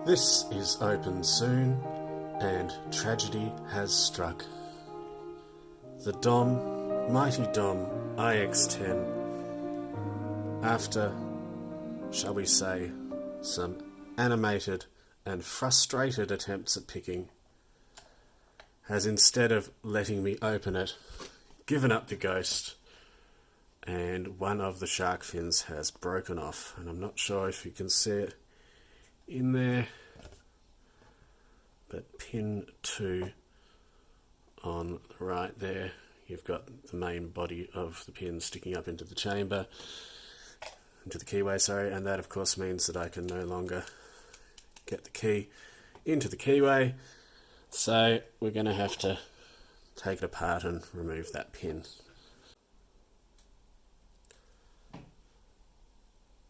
This is open soon, and tragedy has struck. The mighty Dom ix10, after, shall we say, some animated and frustrated attempts at picking, has, instead of letting me open it, given up the ghost, and one of the shark fins has broken off. And I'm not sure if you can see it in there, but pin 2 on the right there, you've got the main body of the pin sticking up into the chamber, into the keyway, sorry, and that of course means that I can no longer get the key into the keyway, so we're going to have to take it apart and remove that pin.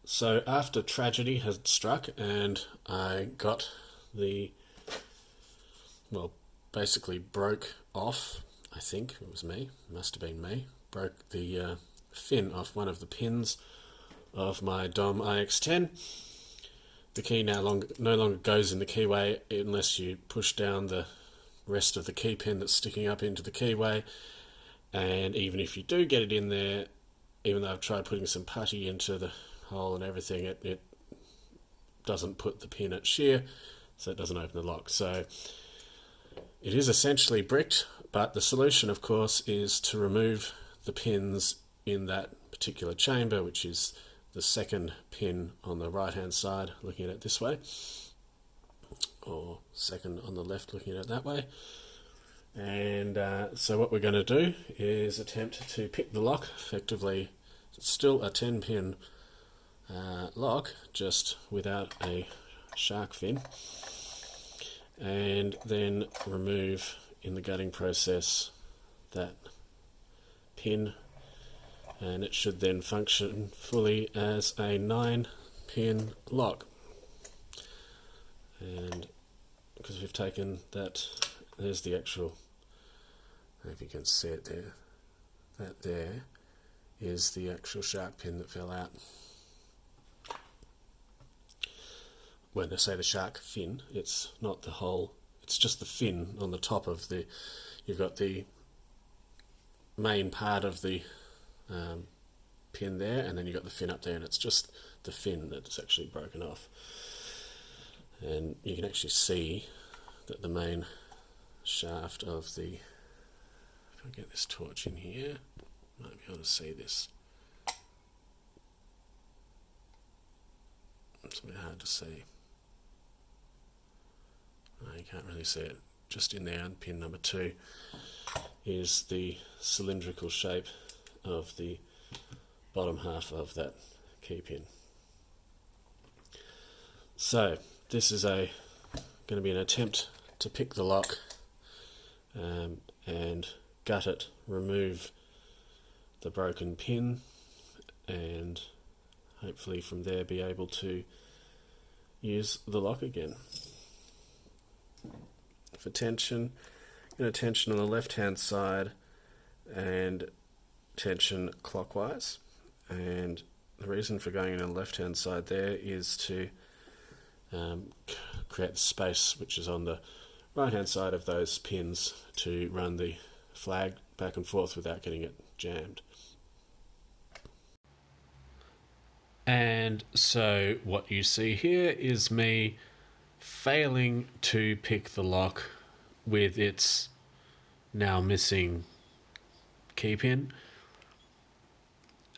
So after tragedy had struck and I got basically broke off, I think it was me, must have been me, broke the fin off one of the pins of my Dom ix10. The key no longer goes in the keyway unless you push down the rest of the key pin that's sticking up into the keyway, and even if you do get it in there, even though I've tried putting some putty into the hole and everything, it doesn't put the pin at shear, so it doesn't open the lock. So it is essentially bricked, but the solution of course is to remove the pins in that particular chamber, which is the second pin on the right hand side looking at it this way, or second on the left looking at it that way. And so what we're going to do is attempt to pick the lock. Effectively it's still a 10 pin lock, just without a shark fin, and then remove in the gutting process that pin, and it should then function fully as a 9 pin lock. And because we've taken that, there's the actual, I don't know if you can see it there, that there is the actual shark pin that fell out. When I say the shark fin, it's not the whole, it's just the fin on the top of the, you've got the main part of the pin there, and then you've got the fin up there, and it's just the fin that's actually broken off. And you can actually see that the main shaft of the, if I get this torch in here, I might be able to see this. It's a bit hard to see. No, you can't really see it. Just in there on pin number 2 is the cylindrical shape of the bottom half of that key pin. So this is going to be an attempt to pick the lock and gut it, remove the broken pin, and hopefully from there be able to use the lock again. For tension, going to tension on the left hand side and tension clockwise, and the reason for going in on the left hand side there is to create the space which is on the right hand side of those pins to run the flag back and forth without getting it jammed. And so what you see here is me failing to pick the lock with its now missing key pin,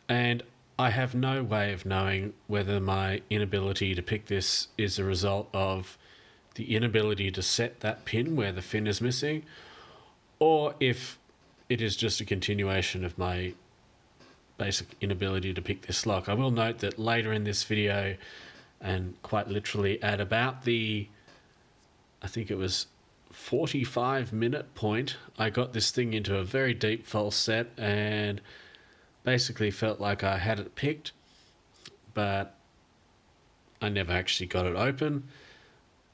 and I have no way of knowing whether my inability to pick this is a result of the inability to set that pin where the fin is missing, or if it is just a continuation of my basic inability to pick this lock. I will note that later in this video, and quite literally at about the, I think it was 45-minute point, I got this thing into a very deep false set and basically felt like I had it picked, but I never actually got it open,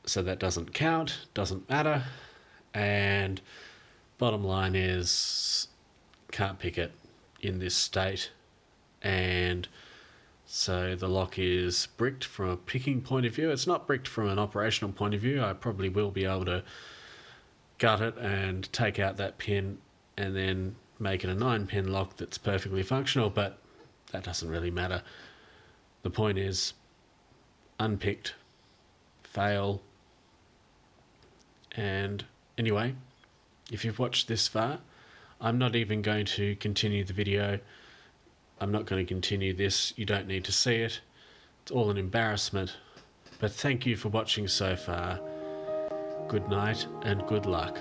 so that doesn't count, doesn't matter, and bottom line is can't pick it in this state, and So the lock is bricked from a picking point of view. It's not bricked from an operational point of view. I probably will be able to gut it and take out that pin and then make it a 9-pin lock that's perfectly functional, but that doesn't really matter. The point is, unpicked, fail. And anyway, if you've watched this far, I'm not even going to continue the video. I'm not going to continue this. You don't need to see it. It's all an embarrassment. But thank you for watching so far. Good night and good luck.